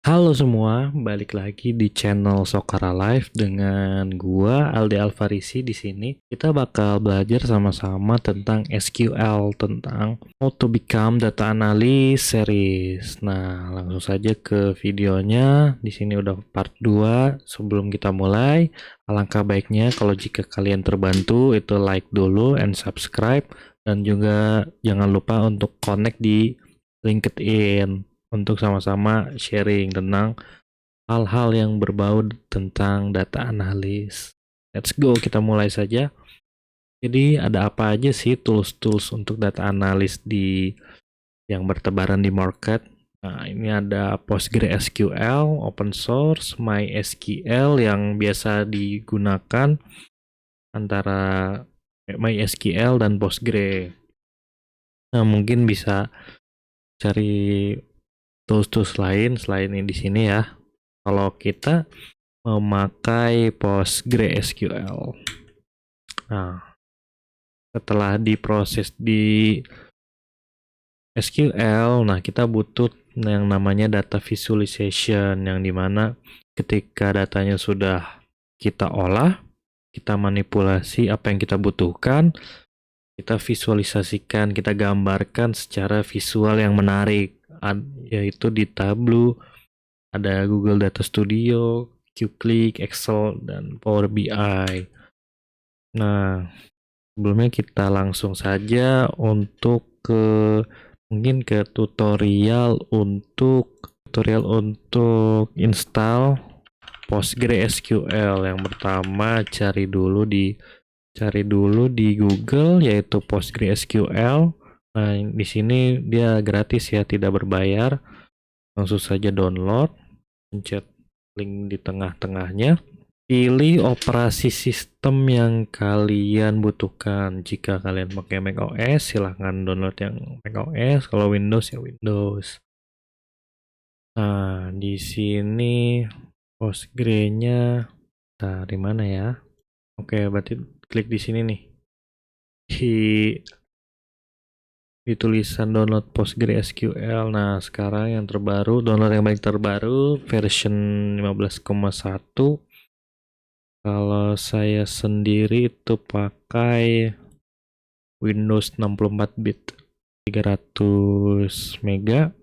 Halo semua, balik lagi di channel Sokara Live dengan gua Aldi Alfarisi di sini. Kita bakal belajar sama-sama tentang SQL, tentang how to become data analyst series. Nah, langsung saja ke videonya. Di sini udah part 2. Sebelum kita mulai, alangkah baiknya kalau jika kalian terbantu itu like dulu and subscribe, dan juga jangan lupa untuk connect di LinkedIn untuk sama-sama sharing tentang hal-hal yang berbau tentang data analis. Let's go, kita mulai saja. Jadi ada apa aja sih tools-tools untuk data analis yang bertebaran di market? Nah, ini ada PostgreSQL, open source, MySQL yang biasa digunakan antara MySQL dan Postgre. Nah, mungkin bisa cari tools-tools lain selain ini di sini ya. Kalau kita memakai PostgreSQL. Nah, setelah diproses di SQL, nah kita butuh yang namanya data visualization, yang dimana ketika datanya sudah kita olah, kita manipulasi apa yang kita butuhkan, kita visualisasikan, kita gambarkan secara visual yang menarik, yaitu di Tableau, ada Google Data Studio, Qlik, Excel, dan Power BI. Nah, sebelumnya kita langsung saja untuk mungkin ke tutorial untuk install PostgreSQL. Yang pertama cari dulu di Google, yaitu PostgreSQL. Nah, di sini dia gratis ya, tidak berbayar. Langsung saja download, pencet link di tengah-tengahnya. Pilih operasi sistem yang kalian butuhkan. Jika kalian pakai macOS, silahkan download yang macOS. Kalau Windows ya Windows. Nah, di sini Postgre-nya, nah, di mana ya? Oke, berarti klik di sini nih. Di tulisan download PostgreSQL. Nah, sekarang yang terbaru, download yang paling terbaru version 15,1. Kalau saya sendiri itu pakai Windows 64 bit 300 mega.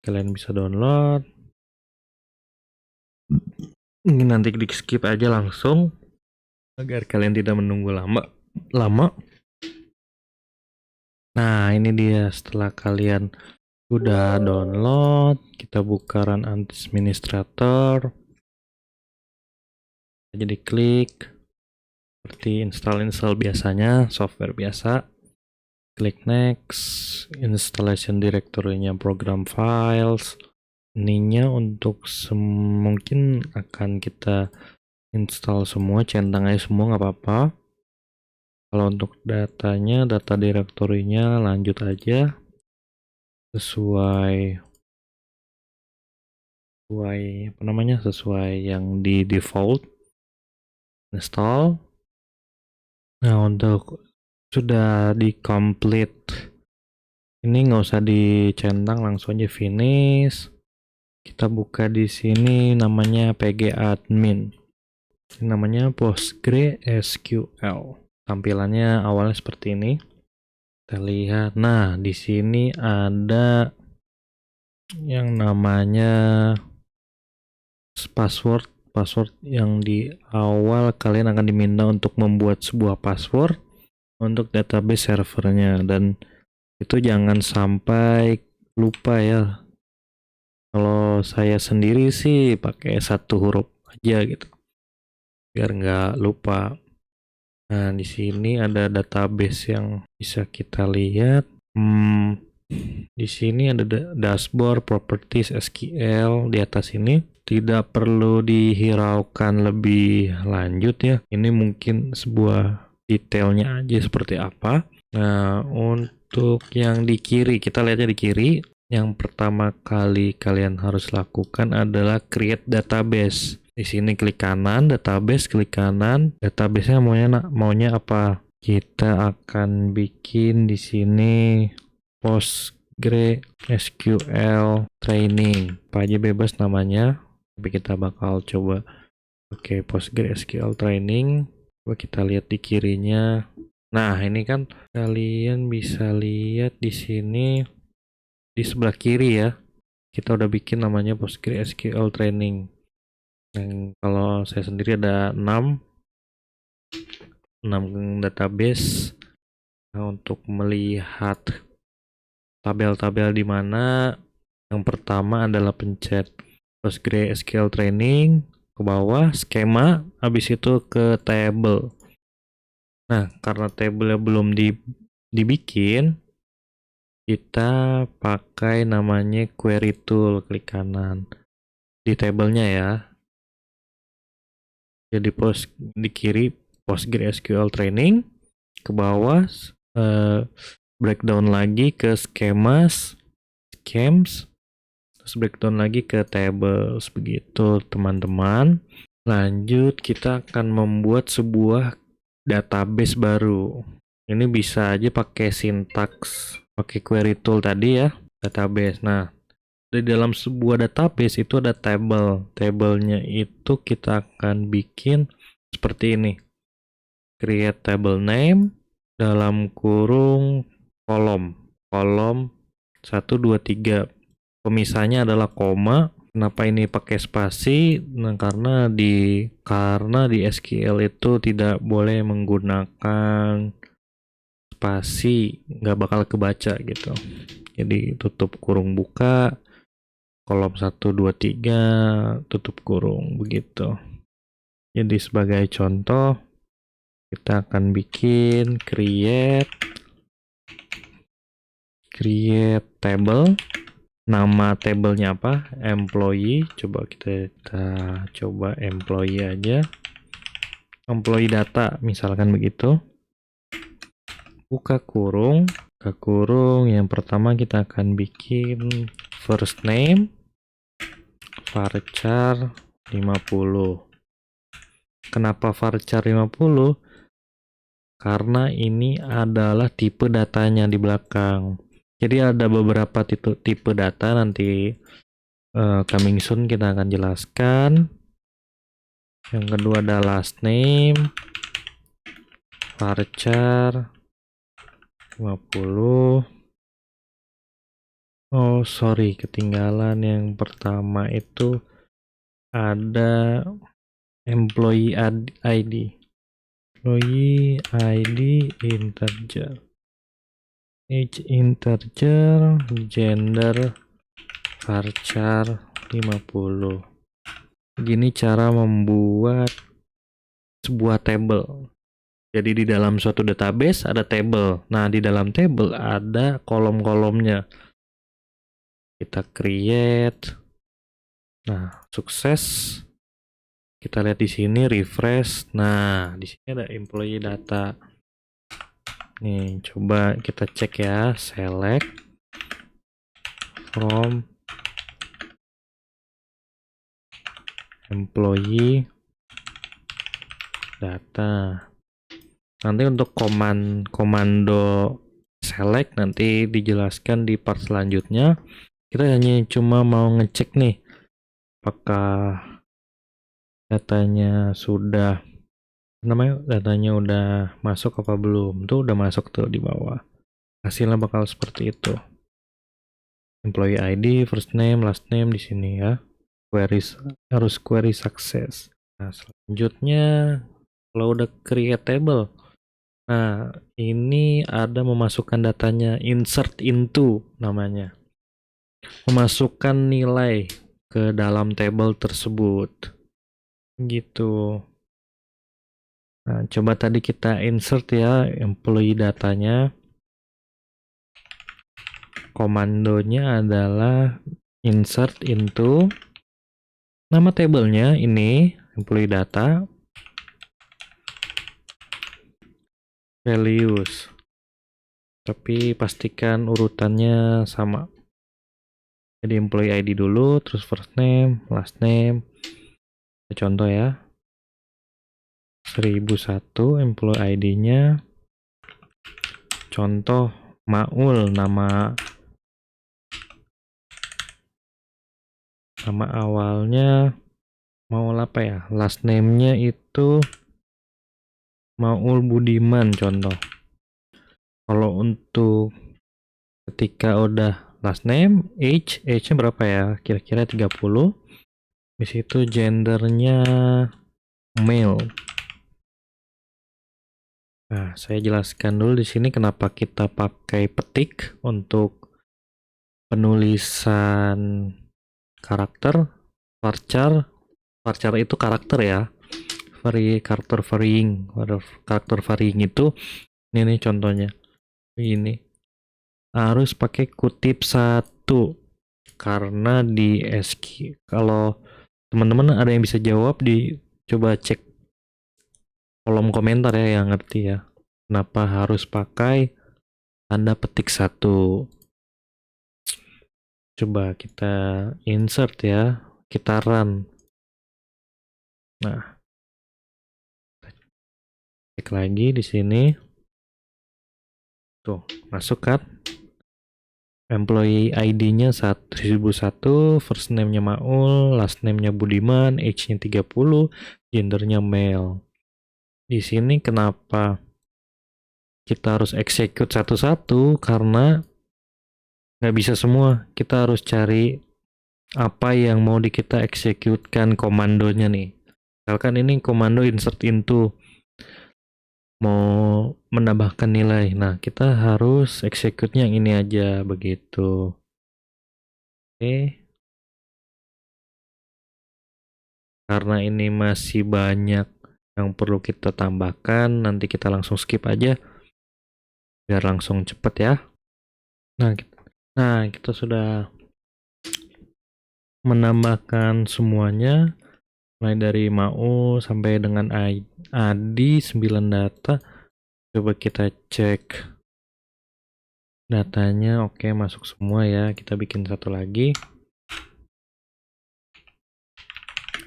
Kalian bisa download. Ini nanti di skip aja langsung agar kalian tidak menunggu lama. Nah, ini dia setelah kalian udah download, kita buka Run Administrator. Jadi klik seperti install biasanya, software biasa. Klik next, installation directory-nya program files. Ininya untuk mungkin akan kita install semua, centang aja semua nggak apa-apa. Kalau untuk datanya, data directory-nya lanjut aja sesuai yang di default. Install. Nah, untuk sudah di complete, ini nggak usah dicentang, langsung aja finish. Kita buka di sini namanya pgadmin. Ini namanya PostgreSQL. Tampilannya awalnya seperti ini. Kita lihat. Nah, di sini ada yang namanya password yang di awal kalian akan diminta untuk membuat sebuah password untuk database servernya, dan itu jangan sampai lupa ya. Kalau saya sendiri sih pakai satu huruf aja gitu biar nggak lupa. Nah, di sini ada database yang bisa kita lihat. Di sini ada dashboard, properties, SQL di atas ini. Tidak perlu dihiraukan lebih lanjut ya. Ini mungkin sebuah detailnya aja seperti apa. Nah, untuk yang di kiri, kita lihatnya di kiri. Yang pertama kali kalian harus lakukan adalah create database. Di sini klik kanan, database, klik kanan. Database-nya maunya apa? Kita akan bikin di sini PostgreSQL training, apa aja bebas namanya, tapi kita bakal coba pakai PostgreSQL training. Coba kita lihat di kirinya. Nah, ini kan kalian bisa lihat di sini di sebelah kiri ya. Kita udah bikin namanya PostgreSQL training. Yang kalau saya sendiri ada 6 database. Nah, untuk melihat tabel-tabel di mana, yang pertama adalah pencet PostgreSQL training, ke bawah skema, habis itu ke table. Nah, karena tabelnya belum dibikin, kita pakai namanya query tool, klik kanan di tabelnya ya. Jadi di kiri PostgreSQL training, ke bawah breakdown lagi ke schemas, terus breakdown lagi ke tables, begitu teman-teman. Lanjut kita akan membuat sebuah database baru. Ini bisa aja pakai sintaks, pakai query tool tadi ya, database. Nah, di dalam sebuah database itu ada table. Tabelnya itu kita akan bikin seperti ini. Create table name dalam kurung kolom 1, 2, 3. Pemisahnya adalah koma. Kenapa ini pakai spasi? Nah, karena di SQL itu tidak boleh menggunakan spasi, nggak bakal kebaca gitu. Jadi tutup kurung buka, kolom 1, 2, 3, tutup kurung, begitu. Jadi sebagai contoh, kita akan bikin create table. Nama tabelnya apa? Employee. Coba kita coba employee aja. Employee data, misalkan begitu. Buka kurung. Yang pertama kita akan bikin first name varchar 50. Kenapa varchar 50? Karena ini adalah tipe datanya di belakang. Jadi ada beberapa tipe data, nanti coming soon kita akan jelaskan. Yang kedua ada last name varchar 50. Oh sorry, ketinggalan. Yang pertama itu ada employee ID. Employee ID integer. Age integer, gender varchar 50. Begini cara membuat sebuah table. Jadi di dalam suatu database ada table. Nah, di dalam table ada kolom-kolomnya. Kita create. Nah, sukses. Kita lihat di sini refresh. Nah, di sini ada employee data. Nih, coba kita cek ya. Select from employee data. Nanti untuk komando select nanti dijelaskan di part selanjutnya. Kita hanya cuma mau ngecek nih apakah datanya udah masuk apa belum. Tuh udah masuk tuh di bawah. Hasilnya bakal seperti itu. Employee ID, first name, last name di sini ya. Harus query success. Nah, selanjutnya kalau udah create table. Nah, ini ada memasukkan datanya, insert into namanya. Memasukkan nilai ke dalam table tersebut. Gitu. Nah, coba tadi kita insert ya employee datanya. Komandonya adalah insert into nama tabelnya ini employee data values. Tapi pastikan urutannya sama. Jadi employee ID dulu, terus first name, last name. Contoh ya. 1001 employee ID-nya. Contoh Maul, nama Nama awalnya mau apa ya? Last name-nya itu Maul Budiman contoh. Kalau untuk ketika udah last name, age-nya berapa ya? Kira-kira 30. Di situ gendernya male. Nah, saya jelaskan dulu di sini kenapa kita pakai petik untuk penulisan karakter. Varchar, varchar itu karakter ya. Karakter varying, karakter varying itu ini nih contohnya. Ini harus pakai kutip satu karena di SQ kalau teman-teman ada yang bisa jawab coba cek kolom komentar ya yang ngerti ya. Kenapa harus pakai tanda petik satu? Coba kita insert ya, kita run. Nah, cek lagi di sini. Tuh, masuk kan? Employee ID-nya 1001, first name-nya Maul, last name-nya Budiman, age-nya 30, gendernya male. Di sini kenapa kita harus execute satu-satu? Karena nggak bisa semua. Kita harus cari apa yang mau kita execute-kan komandonya nih. Misalkan ini komando insert into, mau menambahkan nilai. Nah, kita harus execute-nya yang ini aja, begitu. Oke. Karena ini masih banyak yang perlu kita tambahkan, nanti kita langsung skip aja biar langsung cepet ya. Nah, kita sudah menambahkan semuanya mulai dari mau sampai dengan ID 9 data. Coba kita cek datanya. Oke, masuk semua ya. Kita bikin satu lagi,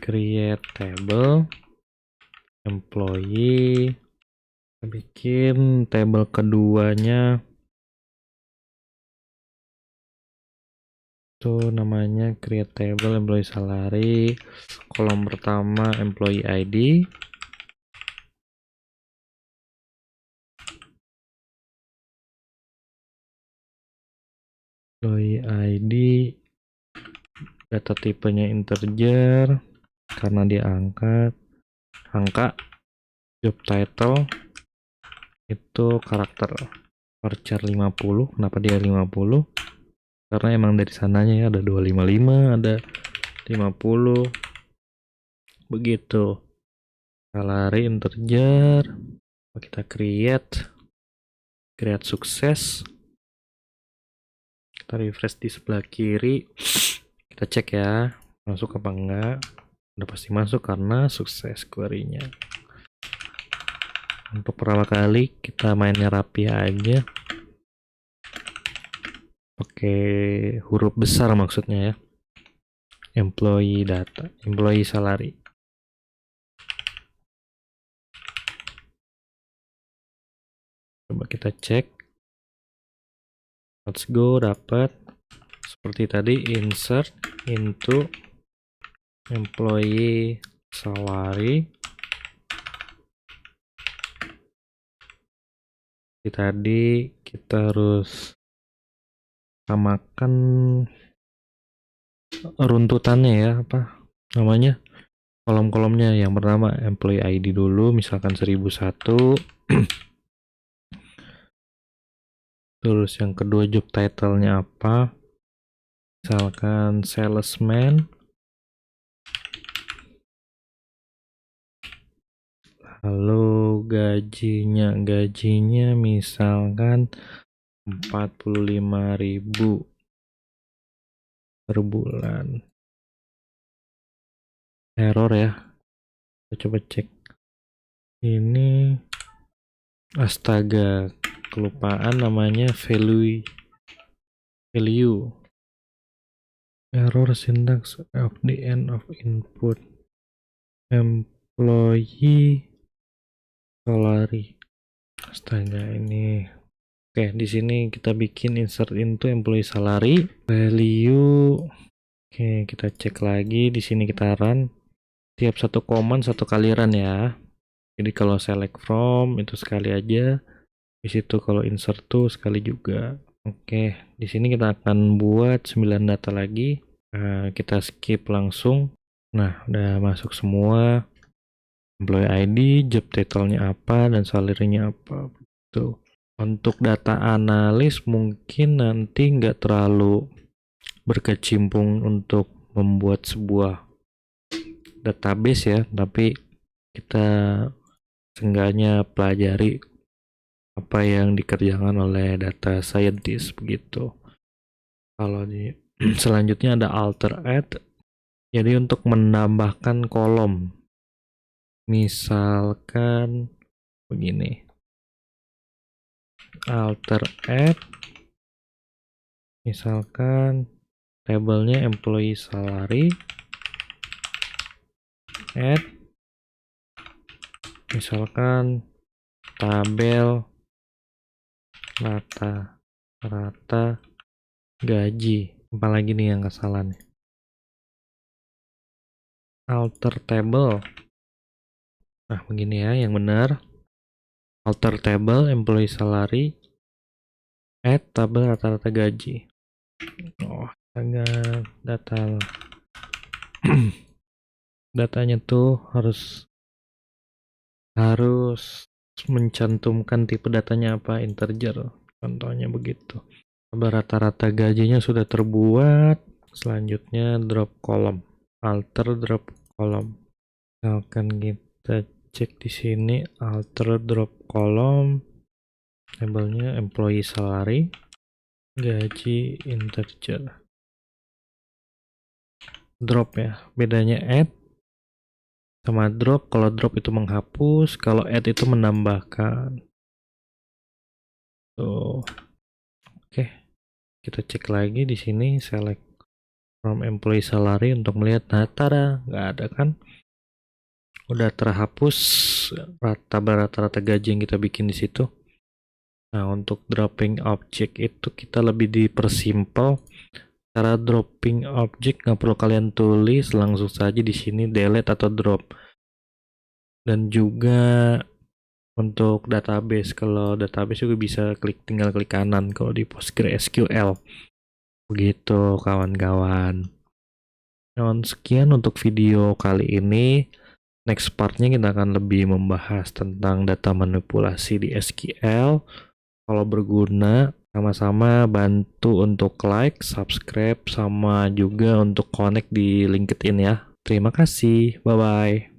create table employee. Kita bikin table keduanya itu namanya create table employee salary. Kolom pertama employee ID, data tipenya integer karena dia angka. Job title itu karakter. Varchar 50. Kenapa dia 50? Karena emang dari sananya ya ada 255, ada 50. Begitu. Salary integer. Kita create sukses. Kita refresh di sebelah kiri. Kita cek ya, masuk apa enggak. Udah pasti masuk karena sukses query-nya. Untuk pertama kali kita mainnya rapi aja. Oke, huruf besar maksudnya ya. Employee data, employee salary. Coba kita cek. Let's go, dapat. Seperti tadi, insert into employee salary. Tadi kita harus samakan runtutannya ya, apa namanya, kolom-kolomnya. Yang pertama employee ID dulu, misalkan 1001. Terus yang kedua job title-nya apa, misalkan salesman. Lalu gajinya misalkan 45.000 per bulan. Error ya, kita coba cek. Ini astaga, kelupaan namanya value. Error syntax of the end of input employee salary. Astaga ini. Oke, di sini kita bikin insert into employee salary value. Oke, kita cek lagi. Di sini kita run. Tiap satu command satu kali run ya. Jadi kalau select from itu sekali aja. Di situ kalau insert to sekali juga. Oke, di sini kita akan buat 9 data lagi. Kita skip langsung. Nah, udah masuk semua. Employee ID, job title-nya apa, dan salary-nya apa. Tuh. Untuk data analis mungkin nanti nggak terlalu berkecimpung untuk membuat sebuah database ya, tapi kita seenggaknya pelajari apa yang dikerjakan oleh data scientist begitu. Kalau di selanjutnya ada alter add, jadi untuk menambahkan kolom, misalkan begini, alter add, misalkan tabelnya employee salary, add, misalkan tabel rata-rata gaji. Apalagi nih yang kesalahan nih. Alter table. Nah, begini ya yang benar. Alter table employee salary, add tabel rata-rata gaji. Oh, agak data datanya tuh harus mencantumkan tipe datanya apa, integer. Contohnya begitu. Rata-rata gajinya sudah terbuat. Selanjutnya drop column, alter drop column. Misalkan kita cek di sini alter drop column, labelnya employee salary, gaji integer. Drop ya, bedanya add sama drop. Kalau drop itu menghapus, kalau add itu menambahkan. Tuh. Oke. Kita cek lagi di sini, select from employee salary untuk melihat. Nah, tada, nggak ada kan? Udah terhapus rata-rata gaji yang kita bikin di situ. Nah, untuk dropping object itu kita lebih dipersimpel. Cara dropping object nggak perlu kalian tulis, langsung saja di sini delete atau drop. Dan juga untuk database, kalau database juga bisa tinggal klik kanan kalau di PostgreSQL. Begitu kawan-kawan. Nah, sekian untuk video kali ini. Next partnya kita akan lebih membahas tentang data manipulasi di SQL. Kalau berguna, sama-sama bantu untuk like, subscribe, sama juga untuk connect di LinkedIn ya. Terima kasih, bye-bye.